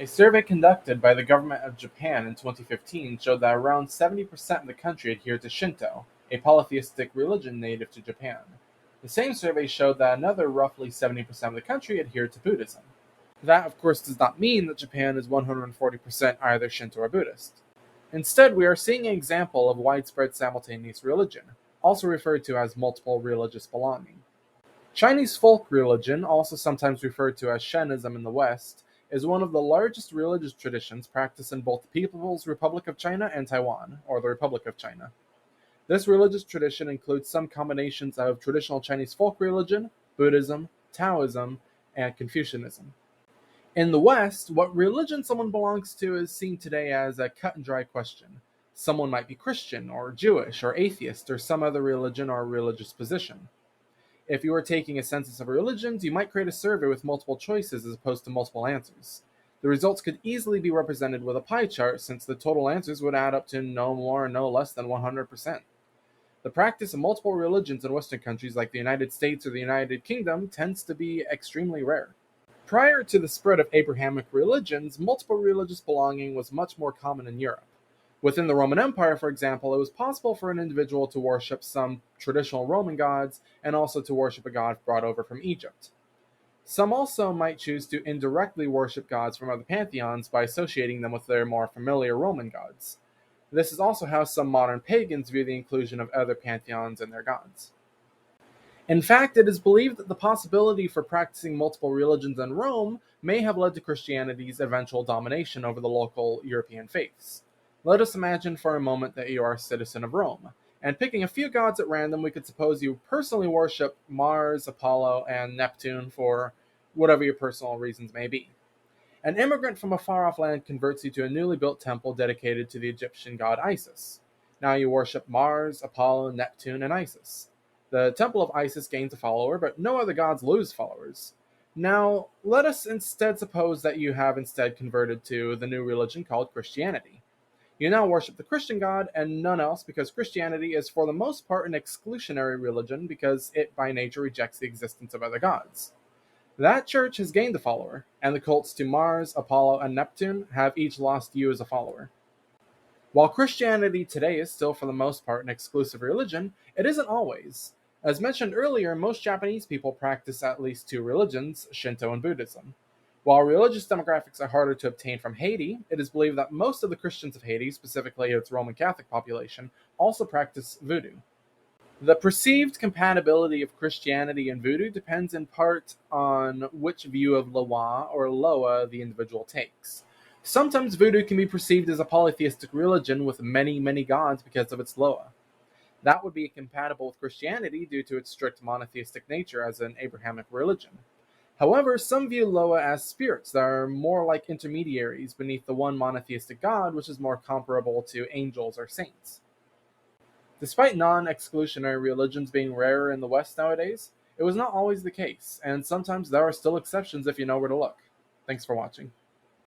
A survey conducted by the government of Japan in 2015 showed that around 70% of the country adhered to Shinto, a polytheistic religion native to Japan. The same survey showed that another roughly 70% of the country adhered to Buddhism. That, of course, does not mean that Japan is 140% either Shinto or Buddhist. Instead, we are seeing an example of widespread simultaneous religion, also referred to as multiple religious belonging. Chinese folk religion, also sometimes referred to as Shenism in the West, is one of the largest religious traditions practiced in both the People's Republic of China and Taiwan, or the Republic of China. This religious tradition includes some combinations of traditional Chinese folk religion, Buddhism, Taoism, and Confucianism. In the West, what religion someone belongs to is seen today as a cut and dry question. Someone might be Christian, or Jewish, or atheist, or some other religion or religious position. If you were taking a census of religions, you might create a survey with multiple choices as opposed to multiple answers. The results could easily be represented with a pie chart since the total answers would add up to no more and no less than 100%. The practice of multiple religions in Western countries like the United States or the United Kingdom tends to be extremely rare. Prior to the spread of Abrahamic religions, multiple religious belonging was much more common in Europe. Within the Roman Empire, for example, it was possible for an individual to worship some traditional Roman gods and also to worship a god brought over from Egypt. Some also might choose to indirectly worship gods from other pantheons by associating them with their more familiar Roman gods. This is also how some modern pagans view the inclusion of other pantheons in their gods. In fact, it is believed that the possibility for practicing multiple religions in Rome may have led to Christianity's eventual domination over the local European faiths. Let us imagine for a moment that you are a citizen of Rome, and picking a few gods at random, we could suppose you personally worship Mars, Apollo, and Neptune for whatever your personal reasons may be. An immigrant from a far-off land converts you to a newly built temple dedicated to the Egyptian god Isis. Now you worship Mars, Apollo, Neptune, and Isis. The temple of Isis gains a follower, but no other gods lose followers. Now, let us instead suppose that you have instead converted to the new religion called Christianity. You now worship the Christian God and none else because Christianity is for the most part an exclusionary religion because it by nature rejects the existence of other gods. That church has gained a follower, and the cults to Mars, Apollo, and Neptune have each lost you as a follower. While Christianity today is still for the most part an exclusive religion, it isn't always. As mentioned earlier, most Japanese people practice at least two religions, Shinto and Buddhism. While religious demographics are harder to obtain from Haiti, it is believed that most of the Christians of Haiti, specifically its Roman Catholic population, also practice voodoo. The perceived compatibility of Christianity and voodoo depends in part on which view of Loa or Loa the individual takes. Sometimes voodoo can be perceived as a polytheistic religion with many, many gods because of its Loa. That would be compatible with Christianity due to its strict monotheistic nature as an Abrahamic religion. However, some view Loa as spirits that are more like intermediaries beneath the one monotheistic God, which is more comparable to angels or saints. Despite non-exclusionary religions being rarer in the West nowadays, it was not always the case, and sometimes there are still exceptions if you know where to look. Thanks for watching.